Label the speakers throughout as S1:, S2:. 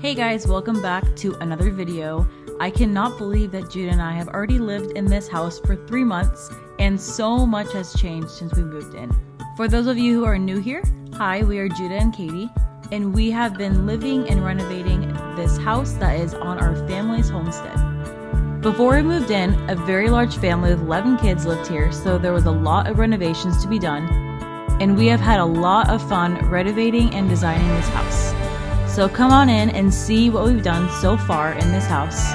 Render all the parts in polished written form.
S1: Hey guys, welcome back to another video. I cannot believe that Judah and I have already lived in this house for 3 months and so much has changed since we moved in. For those of you who are new here, hi, we are Judah and Katie, and we have been living and renovating this house that is on our family's homestead. Before we moved in, a very large family with 11 kids lived here, so there was a lot of renovations to be done, and we have had a lot of fun renovating and designing this house. So come on in and see what we've done so far in this house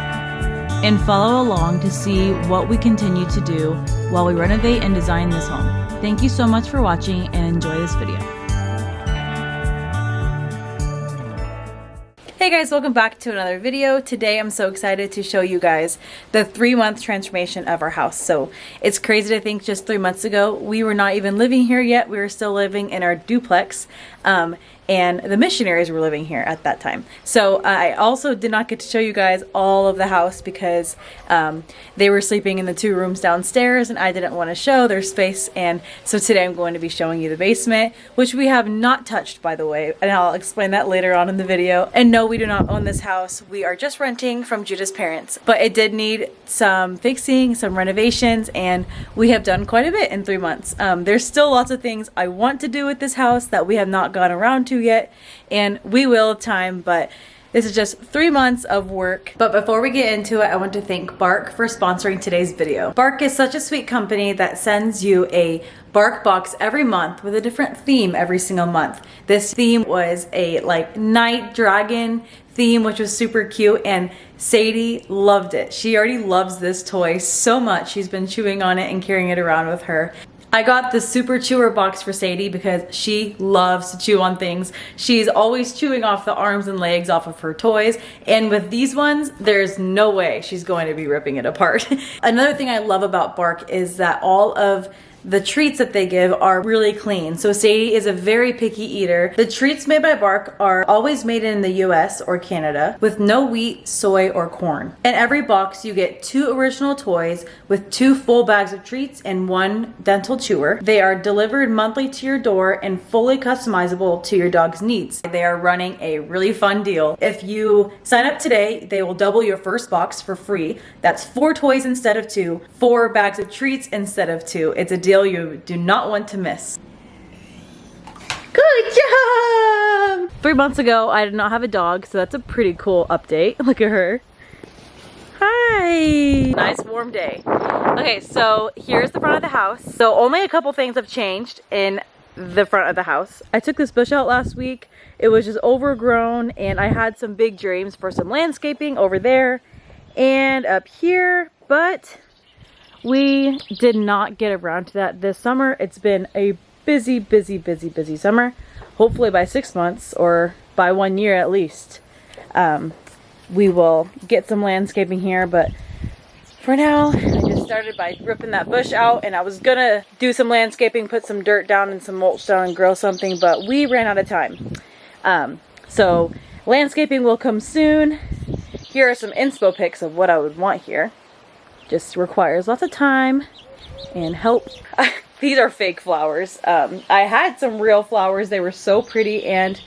S1: and follow along to see what we continue to do while we renovate and design this home. Thank you so much for watching and enjoy this video. Hey guys, welcome back to another video. Today I'm so excited to show you guys the 3-month transformation of our house. So it's crazy to think just 3 months ago we were not even living here yet. We were still living in our duplex. And the missionaries were living here at that time. So I also did not get to show you guys all of the house because they were sleeping in the 2 rooms downstairs and I didn't want to show their space. And so today I'm going to be showing you the basement, which we have not touched, by the way, and I'll explain that later on in the video. And no, we do not own this house. We are just renting from Judah's parents, but it did need some fixing, some renovations, and we have done quite a bit in 3 months. There's still lots of things I want to do with this house that we have not gone around to yet, and we will with time, but this is just 3 months of work. But before we get into it, I want to thank Bark for sponsoring today's video. Bark is such a sweet company that sends you a Bark box every month with a different theme every single month. This theme was a night dragon theme, which was super cute, and Sadie loved it. She already loves this toy so much. She's been chewing on it and carrying it around with her. I got the super chewer box for Sadie because she loves to chew on things. She's always chewing off the arms and legs off of her toys, and with these ones there's no way she's going to be ripping it apart. Another thing I love about Bark is that all of the treats that they give are really clean. So Sadie is a very picky eater. The treats made by Bark are always made in the US or Canada with no wheat, soy, or corn. In every box you get 2 original toys with 2 full bags of treats and 1 dental chewer. They are delivered monthly to your door and fully customizable to your dog's needs. They are running a really fun deal. If you sign up today, they will double your first box for free. That's 4 toys instead of 2, 4 bags of treats instead of 2. It's a deal you do not want to miss. Good job! 3 months ago, I did not have a dog, so that's a pretty cool update. Look at her. Hi! Nice warm day. Okay, so here's the front of the house. So only a couple things have changed in the front of the house. I took this bush out last week. It was just overgrown, and I had some big dreams for some landscaping over there and up here, but we did not get around to that this summer. It's been a busy summer. Hopefully by 6 months or by 1 year at least, we will get some landscaping here. But for now, I just started by ripping that bush out, and I was gonna do some landscaping, put some dirt down and some mulch down and grow something, but we ran out of time. So landscaping will come soon. Here are some inspo pics of what I would want here. Just requires lots of time and help. These are fake flowers. I had some real flowers. They were so pretty and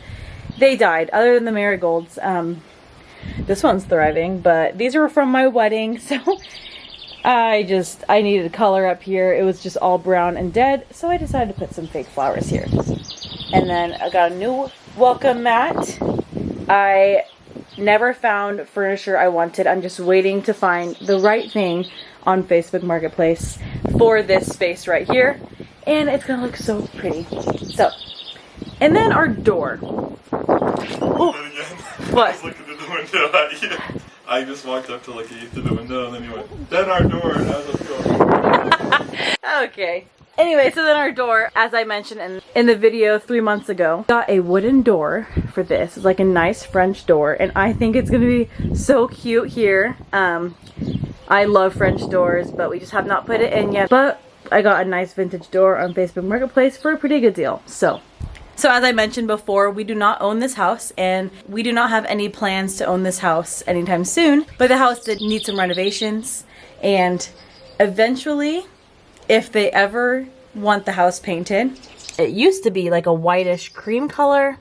S1: they died, other than the marigolds. This one's thriving, but these are from my wedding, so I needed color up here. It was just all brown and dead, so I decided to put some fake flowers here. And then I got a new welcome mat. I never found furniture I wanted. I'm just waiting to find the right thing on Facebook Marketplace for this space right here, and it's gonna look so pretty. So, and then our door. Oh, what?
S2: I was looking through the window at you. I just walked up to look at you through the window, and then you went, "Then our door," and I was like, "Oh."
S1: Okay. Anyway, so then our door, as I mentioned in the video 3 months ago, got a wooden door for this. It's like a nice French door, and I think it's gonna be so cute here. I love French doors, but we just have not put it in yet. But I got a nice vintage door on Facebook Marketplace for a pretty good deal. So as I mentioned before, we do not own this house, and we do not have any plans to own this house anytime soon. But the house did need some renovations, and eventually, if they ever want the house painted, it used to be like a whitish cream color,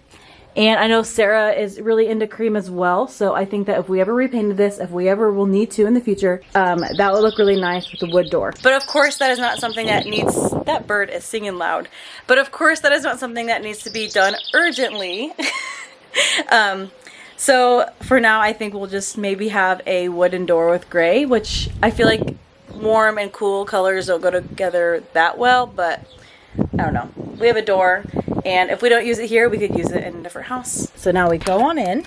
S1: And I know Sarah is really into cream as well, so I think that if we ever repainted this, if we ever will need to in the future, that would look really nice with the wood door. But of course, that is not something that needs, that bird is singing loud, but of course, that is not something that needs to be done urgently. So for now, I think we'll just maybe have a wooden door with gray, which I feel like warm and cool colors don't go together that well, but I don't know. We have a door, and if we don't use it here, we could use it in a different house. So now we go on in.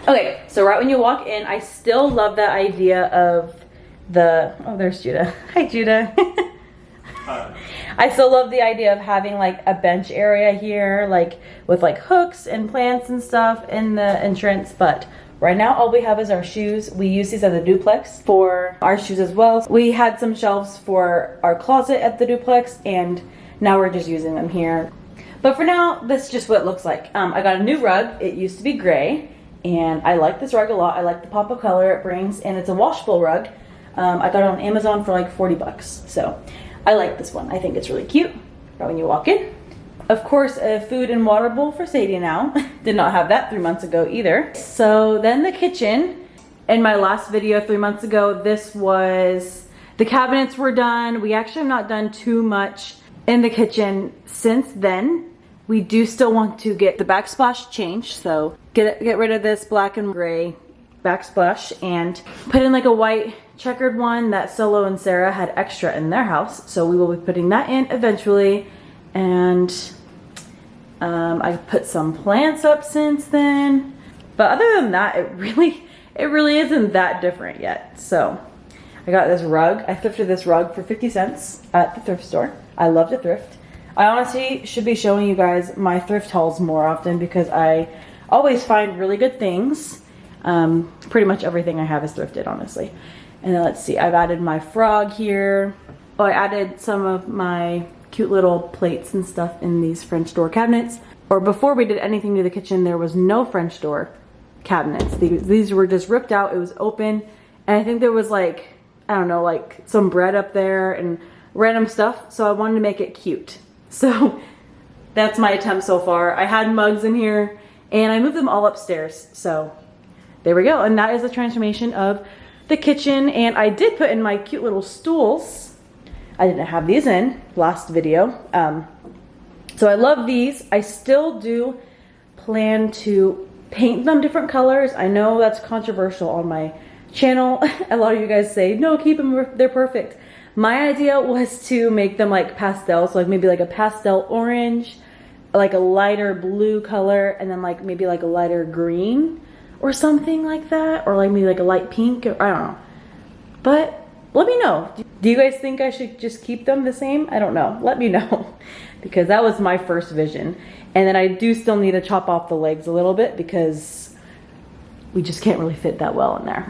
S1: Okay, so right when you walk in, I still love that idea of the, oh, there's Judah. Hi, Judah.
S2: Hi.
S1: I still love the idea of having like a bench area here, like with like hooks and plants and stuff in the entrance, but right now all we have is our shoes. We use these as a duplex for our shoes as well. We had some shelves for our closet at the duplex, and now we're just using them here. But for now, this is just what it looks like. I got a new rug. It used to be gray, and I like this rug a lot. I like the pop of color it brings, and it's a washable rug. I got it on Amazon for like 40 bucks. So I like this one. I think it's really cute right when you walk in. Of course, a food and water bowl for Sadie now. Did not have that 3 months ago either. So then the kitchen. In my last video 3 months ago, this was, the cabinets were done. We actually have not done too much in the kitchen since then. We do still want to get the backsplash changed. So get rid of this black and gray backsplash and put in like a white checkered one that Solo and Sarah had extra in their house. So we will be putting that in eventually. And I put some plants up since then. But other than that, it really isn't that different yet. So I got this rug. I thrifted this rug for 50 cents at the thrift store. I love to thrift. I honestly should be showing you guys my thrift hauls more often because I always find really good things. Pretty much everything I have is thrifted, honestly. And then let's see, I've added my frog here. Oh, I added some of my cute little plates and stuff in these French door cabinets. Or before we did anything to the kitchen, there was no French door cabinets. These were just ripped out. It was open. And I think there was like, I don't know, like some bread up there and random stuff. So I wanted to make it cute. So that's my attempt so far. I had mugs in here and I moved them all upstairs. So there we go. And that is the transformation of the kitchen. And I did put in my cute little stools. I didn't have these in last video. So I love these. I still do plan to paint them different colors. I know that's controversial on my channel. A lot of you guys say, no, keep them, they're perfect. My idea was to make them like pastels, so like maybe like a pastel orange, like a lighter blue color, and then like maybe like a lighter green or something like that, or like maybe like a light pink, or I don't know. But let me know. Do you guys think I should just keep them the same? I don't know. Let me know because that was my first vision. And then I do still need to chop off the legs a little bit because we just can't really fit that well in there.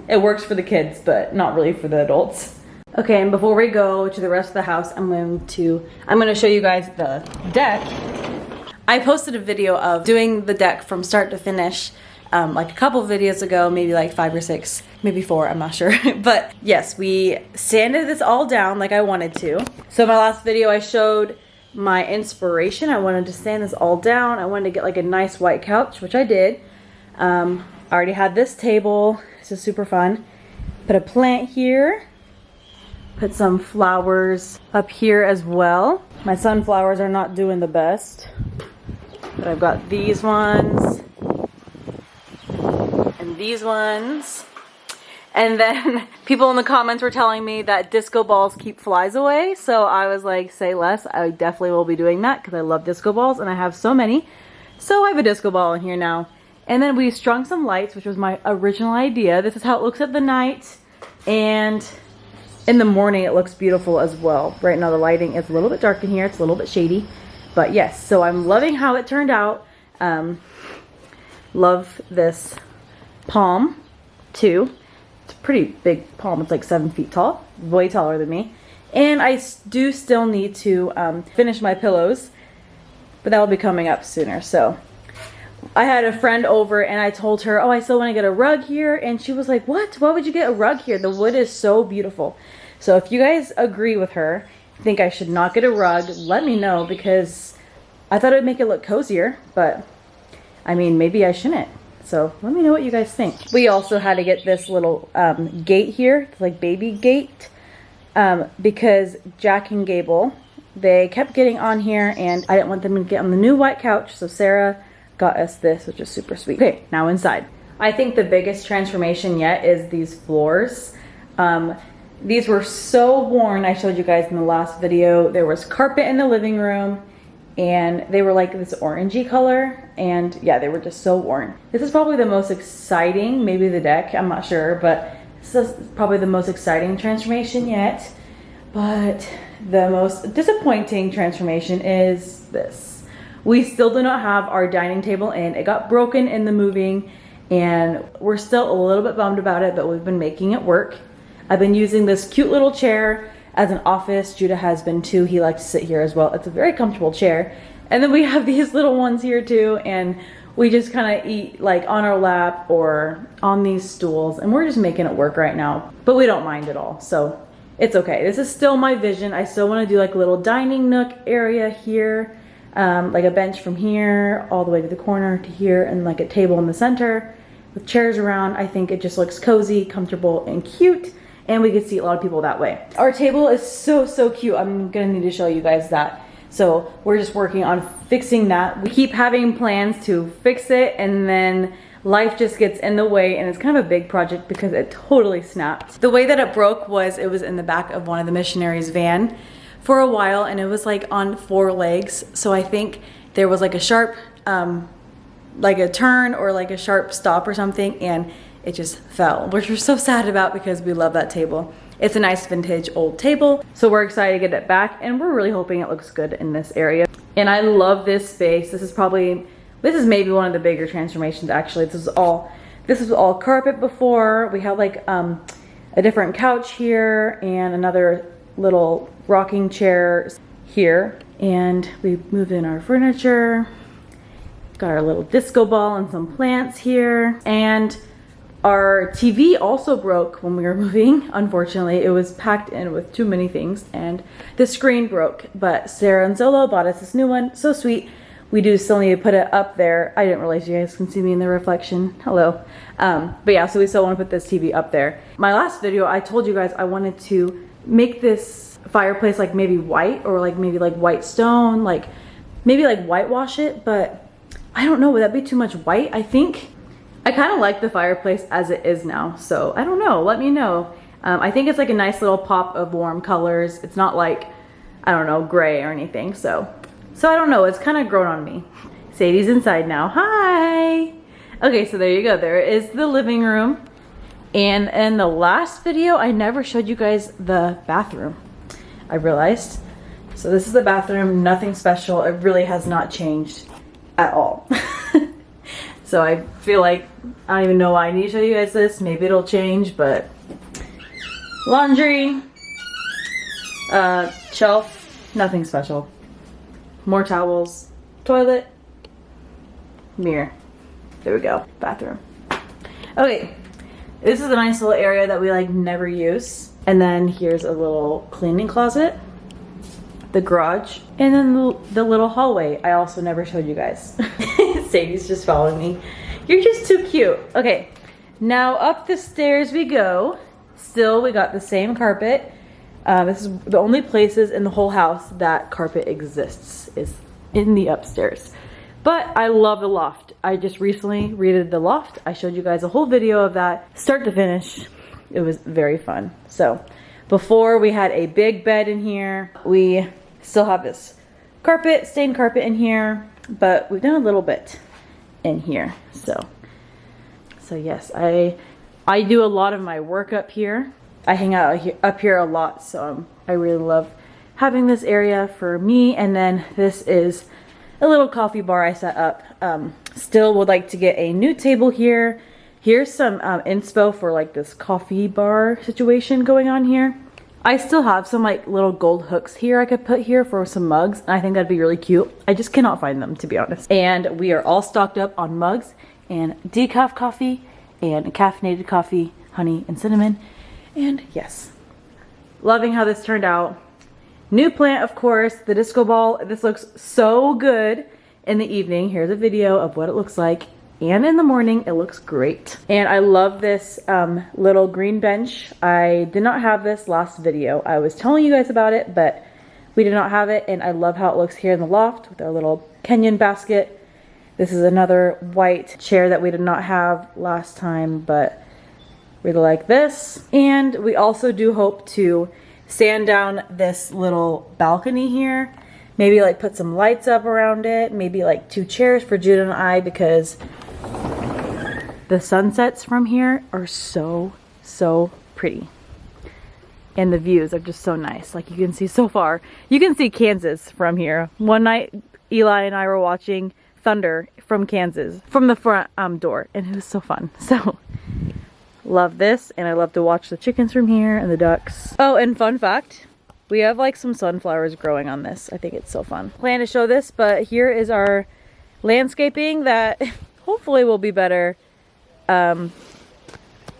S1: It works for the kids, but not really for the adults. Okay, and before we go to the rest of the house, I'm going to show you guys the deck. I posted a video of doing the deck from start to finish like a couple of videos ago, maybe like 5 or 6, maybe 4, I'm not sure. But yes, we sanded this all down like I wanted to. So in my last video, I showed my inspiration. I wanted to sand this all down. I wanted to get like a nice white couch, which I did. I already had this table. This is super fun. Put a plant here. Put some flowers up here as well. My sunflowers are not doing the best, but I've got these ones and these ones. And then people in the comments were telling me that disco balls keep flies away. So I was like, say less. I definitely will be doing that because I love disco balls and I have so many. So I have a disco ball in here now. And then we strung some lights, which was my original idea. This is how it looks at the night. And in the morning, it looks beautiful as well. Right now, the lighting is a little bit dark in here. It's a little bit shady. But yes, so I'm loving how it turned out. Love this palm, too. It's a pretty big palm. It's like 7 feet tall. Way taller than me. And I do still need to finish my pillows. But that will be coming up sooner. So I had a friend over and I told her, oh, I still want to get a rug here. And she was like, what? Why would you get a rug here? The wood is so beautiful. So if you guys agree with her, think I should not get a rug, let me know because I thought it would make it look cozier. But I mean, maybe I shouldn't. So let me know what you guys think. We also had to get this little gate here, like baby gate, because Jack and Gable, they kept getting on here and I didn't want them to get on the new white couch. So Sarah got us this, which is super sweet. Okay, now inside. I think the biggest transformation yet is these floors. These were so worn. I showed you guys in the last video. There was carpet in the living room and they were like this orangey color, and yeah, they were just so worn. This is probably the most exciting, maybe the deck, I'm not sure, but this is probably the most exciting transformation yet. But the most disappointing transformation is this. We still do not have our dining table in. It got broken in the moving and we're still a little bit bummed about it, but we've been making it work. I've been using this cute little chair as an office. Judah has been too. He likes to sit here as well. It's a very comfortable chair. And then we have these little ones here too, and we just kind of eat like on our lap or on these stools, and we're just making it work right now. But we don't mind at all, so it's okay. This is still my vision. I still want to do like a little dining nook area here, like a bench from here all the way to the corner to here, and like a table in the center with chairs around. I think it just looks cozy, comfortable, and cute. And we could see a lot of people that way. Our table is so cute. I'm gonna need to show you guys that. So we're just working on fixing that. We keep having plans to fix it, and then life just gets in the way, and it's kind of a big project because it totally snapped. The way that it broke was it was in the back of one of the missionaries' van for a while, and it was like on 4 legs. So I think there was like a sharp, like a turn or like a sharp stop or something, and it just fell, which we're so sad about because we love that table. It's a nice vintage old table, so we're excited to get it back, and we're really hoping it looks good in this area. And I love this space. This is maybe one of the bigger transformations actually. This was all carpet before. We had like a different couch here and another little rocking chair here, and we moved in our furniture. Got our little disco ball and some plants here, and our TV also broke when we were moving. Unfortunately, it was packed in with too many things and the screen broke, but Sarah and Zolo bought us this new one. So sweet. We do still need to put it up there. I didn't realize you guys can see me in the reflection. Hello. But yeah, so we still want to put this TV up there. My last video, I told you guys I wanted to make this fireplace like maybe white, or like maybe like white stone, like maybe like whitewash it, but I don't know, would that be too much white? I think I kind of like the fireplace as it is now, so I don't know, let me know. I think it's like a nice little pop of warm colors. It's not like, I don't know, gray or anything, so I don't know, it's kind of grown on me. Sadie's inside now, hi! Okay, so there you go, there is the living room. And in the last video, I never showed you guys the bathroom, I realized. So this is the bathroom, nothing special. It really has not changed at all. So I feel like, I don't even know why I need to show you guys this. Maybe it'll change, but laundry, shelf, nothing special. More towels, toilet, mirror. There we go, bathroom. Okay, this is a nice little area that we like never use. And then here's a little cleaning closet, the garage, and then the little hallway I also never showed you guys. Sadie's just following me. You're just too cute. Okay, now up the stairs we go. Still, we got the same carpet. This is the only places in the whole house that carpet exists, is in the upstairs. But I love the loft. I just recently redid the loft. I showed you guys a whole video of that, start to finish. It was very fun. So before, we had a big bed in here. We still have this carpet, stained carpet in here, but we've done a little bit in here. So yes, I do a lot of my work up here. I hang out up here a lot, so I really love having this area for me. And then this is a little coffee bar I set up. Still would like to get a new table here. Here's some inspo for like this coffee bar situation going on here. I still have some like little gold hooks here I could put here for some mugs. And I think that'd be really cute. I just cannot find them, to be honest. And we are all stocked up on mugs and decaf coffee and caffeinated coffee, honey and cinnamon. And yes, loving how this turned out. New plant, of course, the disco ball. This looks so good. in the evening. Here's a video of what it looks like. And in the morning, it looks great. And I love this little green bench. I did not have this last video. I was telling you guys about it, but we did not have it. And I love how it looks here in the loft with our little Kenyan basket. This is another white chair that we did not have last time, but really like this. And we also do hope to sand down this little balcony here. Maybe like put some lights up around it. Maybe like 2 chairs for Judah and I, because the sunsets from here are so pretty. And the views are just so nice. Like you can see so far. You can see Kansas from here. One night, Eli and I were watching thunder from Kansas, from the front door. And it was so fun. So, love this. And I love to watch the chickens from here and the ducks. Oh, and fun fact. We have like some sunflowers growing on this. I think it's so fun. Plan to show this, but here is our landscaping that hopefully will be better in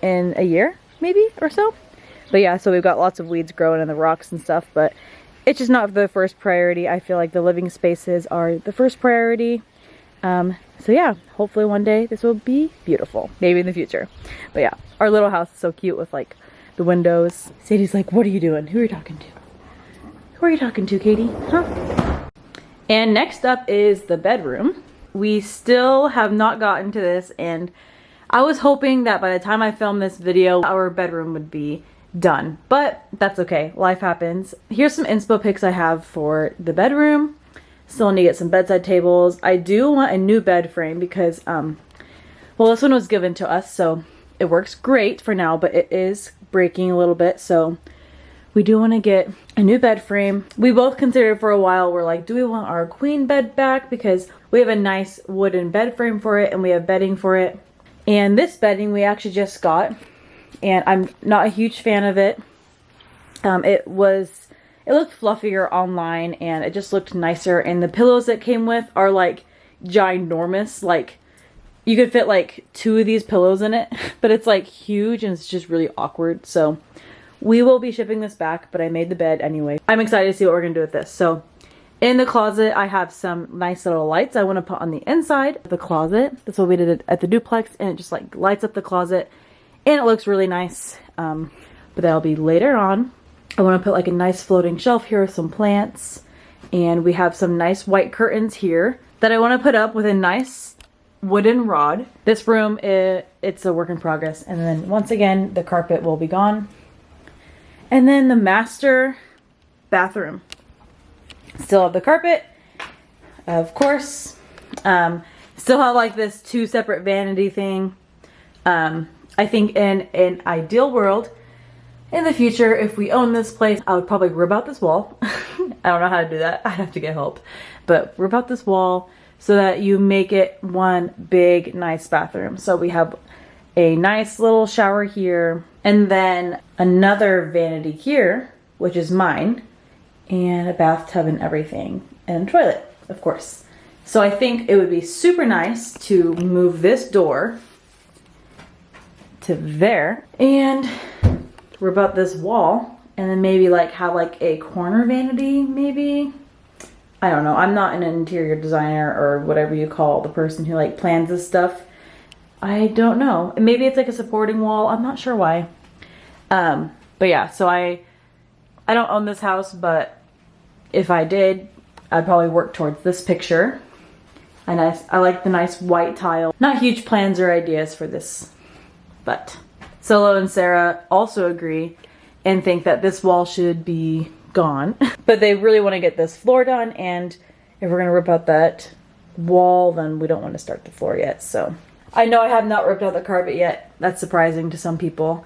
S1: a year, maybe, or so. But yeah, so we've got lots of weeds growing in the rocks and stuff, but it's just not the first priority. I feel like the living spaces are the first priority. So yeah, hopefully one day this will be beautiful. Maybe in the future. But yeah, our little house is so cute with like the windows. Sadie's like, what are you doing? Who are you talking to? Who are you talking to, Katie? Huh? And next up is the bedroom. We still have not gotten to this, and I was hoping that by the time I film this video, our bedroom would be done, but that's okay. Life happens. Here's some inspo pics I have for the bedroom. Still need to get some bedside tables. I do want a new bed frame because, well, this one was given to us, so it works great for now, but it is breaking a little bit, so we do want to get a new bed frame. We both considered for a while, we're like, do we want our queen bed back? Because we have a nice wooden bed frame for it and we have bedding for it. And this bedding we actually just got, and I'm not a huge fan of it. It looked fluffier online and it just looked nicer, and the pillows that came with are like ginormous. Like you could fit like 2 of these pillows in it, but it's like huge and it's just really awkward. So we will be shipping this back, but I made the bed anyway. I'm excited to see what we're gonna do with this. So in the closet, I have some nice little lights I want to put on the inside of the closet. That's what we did at the duplex, and it just like lights up the closet and it looks really nice. But that'll be later on. I want to put like a nice floating shelf here with some plants, and we have some nice white curtains here that I want to put up with a nice wooden rod. This room, it's a work in progress. And then once again, the carpet will be gone. And then the master bathroom. Still have the carpet, of course. Still have like this 2 separate vanity thing. I think in an ideal world, in the future, if we own this place, I would probably rip out this wall. I don't know how to do that. I'd have to get help. But rip out this wall so that you make it one big, nice bathroom. So we have a nice little shower here, and then another vanity here, which is mine, and a bathtub and everything, and a toilet, of course. So I think it would be super nice to move this door to there and rip out this wall, and then maybe like have like a corner vanity, maybe. I don't know. I'm not an interior designer or whatever you call the person who like plans this stuff. I don't know. Maybe it's like a supporting wall. I'm not sure why. But yeah, so I don't own this house, but if I did, I'd probably work towards this picture. And I like the nice white tile. Not huge plans or ideas for this, but Solo and Sarah also agree and think that this wall should be gone. But they really want to get this floor done, and if we're going to rip out that wall, then we don't want to start the floor yet. So I know I have not ripped out the carpet yet. That's surprising to some people.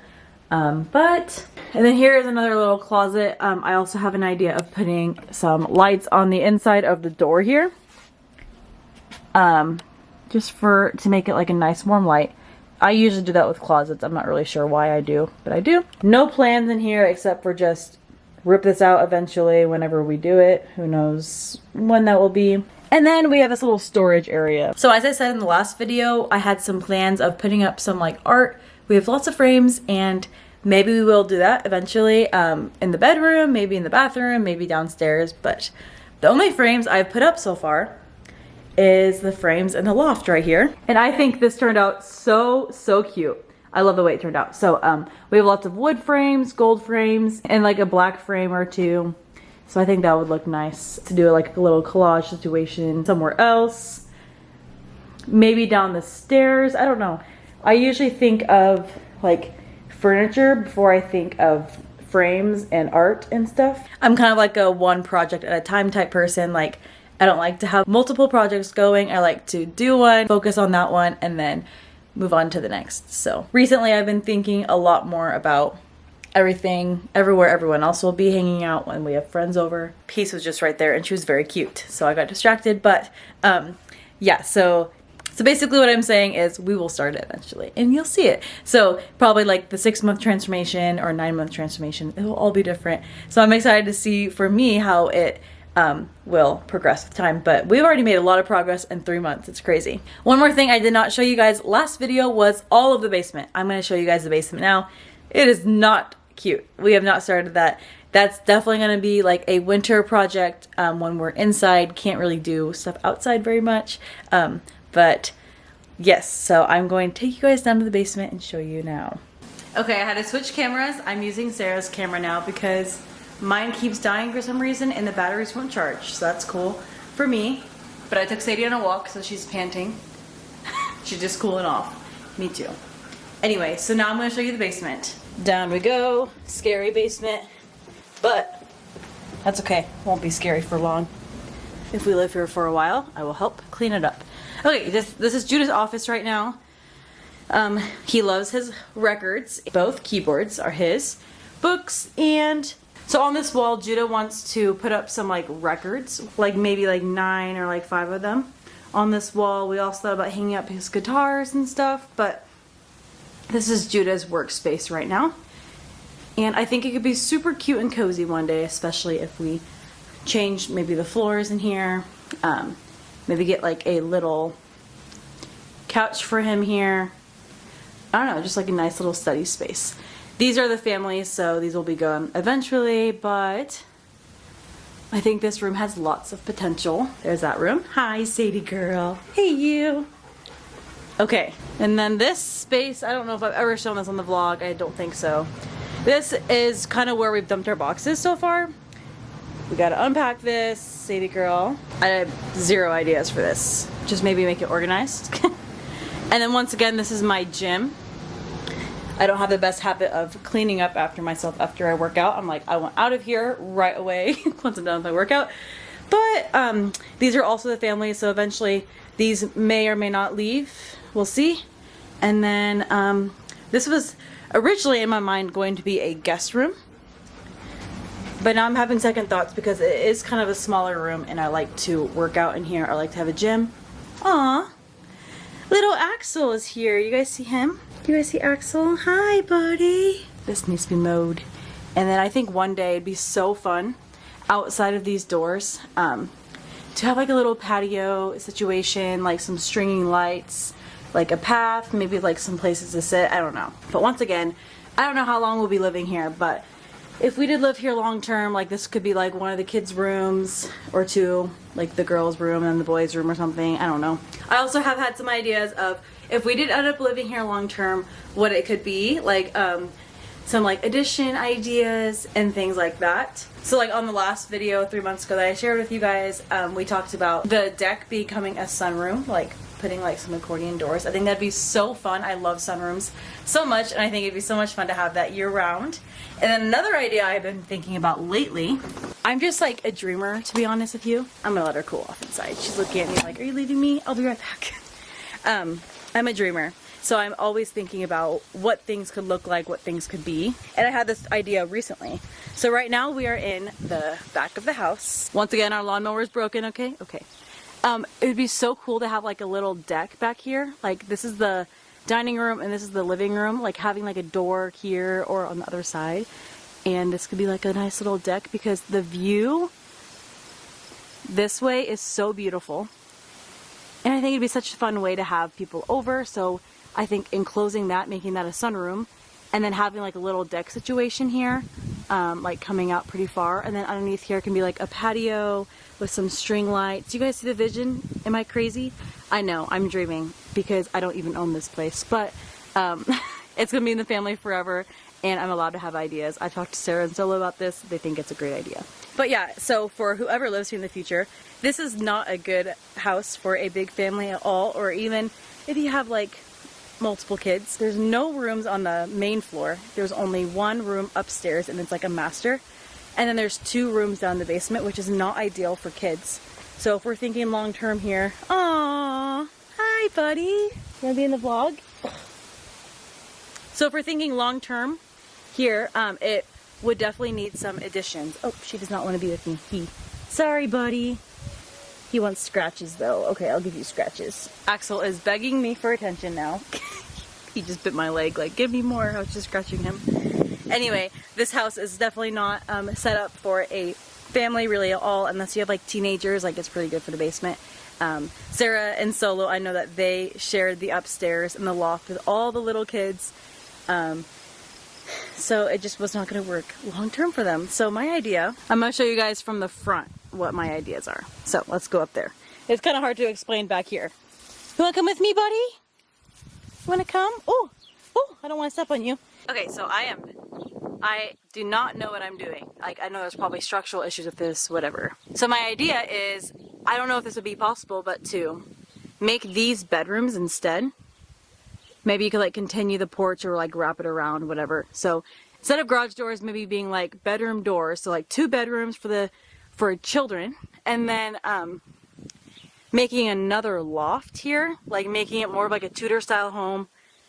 S1: And then here is another little closet. I also have an idea of putting some lights on the inside of the door here. Just to make it like a nice warm light. I usually do that with closets. I'm not really sure why I do, but I do. No plans in here except for just rip this out eventually whenever we do it. Who knows when that will be. And then we have this little storage area. So as I said in the last video, I had some plans of putting up some like art. We have lots of frames, and maybe we will do that eventually in the bedroom, maybe in the bathroom, maybe downstairs. But the only frames I've put up so far is the frames and the loft right here. And I think this turned out so cute. I love the way it turned out. So we have lots of wood frames, gold frames, and like a black frame or two. So I think that would look nice to do like a little collage situation somewhere else. Maybe down the stairs, I don't know. I usually think of like furniture before I think of frames and art and stuff. I'm kind of like a one project at a time type person. Like I don't like to have multiple projects going. I like to do one, focus on that one, and then move on to the next. So recently I've been thinking a lot more about everything, everywhere everyone else will be hanging out when we have friends over. Peace was just right there and she was very cute. So I got distracted, but yeah, so basically what I'm saying is we will start it eventually and you'll see it. So probably like the 6-month transformation or 9-month transformation, it will all be different. So I'm excited to see for me how it will progress with time, but we've already made a lot of progress in 3 months. It's crazy. One more thing I did not show you guys last video was all of the basement. I'm going to show you guys the basement now. It is not cute. We have not started that. That's definitely going to be like a winter project when we're inside. Can't really do stuff outside very much. But yes, so I'm going to take you guys down to the basement and show you now. Okay, I had to switch cameras. I'm using Sarah's camera now because mine keeps dying for some reason and the batteries won't charge. So that's cool for me. But I took Sadie on a walk, so she's panting. She's just cooling off. Me too. Anyway, so now I'm going to show you the basement. Down we go. Scary basement. But that's okay. Won't be scary for long. If we live here for a while, I will help clean it up. Okay, this is Judah's office right now. He loves his records. Both keyboards are his. Books, and so on this wall, Judah wants to put up some like records, like maybe like 9 or like 5 of them on this wall. We also thought about hanging up his guitars and stuff, but this is Judah's workspace right now. And I think it could be super cute and cozy one day, especially if we change maybe the floors in here. Maybe get like a little couch for him here. I don't know, just like a nice little study space. These are the families, so these will be gone eventually, but I think this room has lots of potential. There's that room. Hi, Sadie girl. Hey, you. Okay, and then this space, I don't know if I've ever shown this on the vlog. I don't think so. This is kind of where we've dumped our boxes so far. We gotta unpack this, Sadie girl. I have 0 ideas for this. Just maybe make it organized. And then once again, this is my gym. I don't have the best habit of cleaning up after myself after I work out. I'm like, I want out of here right away once I'm done with my workout. But these are also the family, so eventually these may or may not leave. We'll see. And then this was originally in my mind going to be a guest room. But now I'm having second thoughts because it is kind of a smaller room and I like to work out in here. I like to have a gym. Aw. Little Axel is here. You guys see him? Do you guys see Axel? Hi, buddy. This needs to be mowed. And then I think one day it'd be so fun outside of these doors to have like a little patio situation, like some stringing lights, like a path, maybe like some places to sit. I don't know. But once again, I don't know how long we'll be living here, but if we did live here long term, like this could be like one of the kids' rooms or 2, like the girls' room and the boys' room or something. I don't know. I also have had some ideas of if we did end up living here long term, what it could be, like some like addition ideas and things like that. So like on the last video 3 months ago that I shared with you guys, we talked about the deck becoming a sunroom, like putting like some accordion doors. I think that'd be so fun. I love sunrooms so much, and I think it'd be so much fun to have that year round. And then another idea I've been thinking about lately, I'm just like a dreamer, to be honest with you. I'm gonna let her cool off inside. She's looking at me like, are you leaving me? I'll be right back. I'm a dreamer, so I'm always thinking about what things could look like, what things could be. And I had this idea recently. So right now we are in the back of the house. Once again, our lawnmower is broken, okay? Okay. It would be so cool to have like a little deck back here. Like this is the dining room and this is the living room, like having like a door here or on the other side. And this could be like a nice little deck because the view this way is so beautiful. And I think it'd be such a fun way to have people over. So I think enclosing that, making that a sunroom, and then having like a little deck situation here, like coming out pretty far, and then underneath here can be like a patio with some string lights. You guys see the vision? Am I crazy? I know, I'm dreaming because I don't even own this place, but it's gonna be in the family forever, and I'm allowed to have ideas. I talked to Sarah and Solo about this. They think it's a great idea. But yeah, so for whoever lives here in the future, this is not a good house for a big family at all, or even if you have like multiple kids. There's no rooms on the main floor. There's only one room upstairs, and it's like a master. And then there's 2 rooms down in the basement, which is not ideal for kids. So if we're thinking long term here, aww, hi buddy. You wanna be in the vlog? So if we're thinking long term here, it would definitely need some additions. Oh, she does not want to be with me. Sorry buddy. He wants scratches though. Okay, I'll give you scratches. Axel is begging me for attention now. He just bit my leg, like, give me more. I was just scratching him. Anyway, this house is definitely not set up for a family really at all, unless you have like teenagers. Like, it's pretty good for the basement. Sarah and Solo, I know that they shared the upstairs and the loft with all the little kids. So it just was not going to work long term for them. So my idea, I'm going to show you guys from the front what my ideas are. So let's go up there. It's kind of hard to explain back here. You want to come with me, buddy? You want to come? Oh, I don't want to step on you. Okay, so I do not know what I'm doing. Like, I know there's probably structural issues with this, whatever. So my idea is, I don't know if this would be possible, but to make these bedrooms instead. Maybe you could like continue the porch or like wrap it around, whatever. So instead of garage doors, maybe being like bedroom doors. So like 2 bedrooms for children, and then making another loft here, like making it more of like a Tudor style home,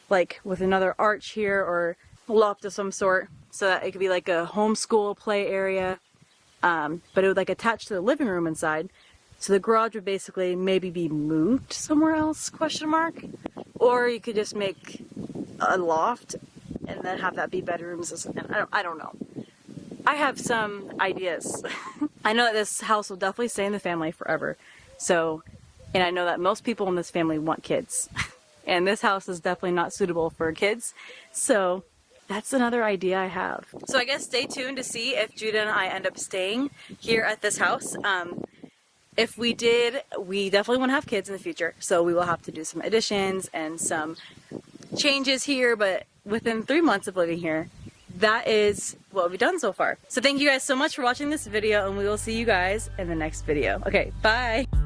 S1: like with another arch here or loft of some sort, so that it could be like a homeschool play area, but it would like attach to the living room inside. So the garage would basically maybe be moved somewhere else, question mark. Or you could just make a loft and then have that be bedrooms. And I don't know. I have some ideas. I know that this house will definitely stay in the family forever. So, and I know that most people in this family want kids. And this house is definitely not suitable for kids. So that's another idea I have. So I guess stay tuned to see if Judah and I end up staying here at this house. If we did, we definitely want to have kids in the future, so we will have to do some additions and some changes here, but within 3 months of living here, that is what we've done so far. So thank you guys so much for watching this video, and we will see you guys in the next video. Okay, bye!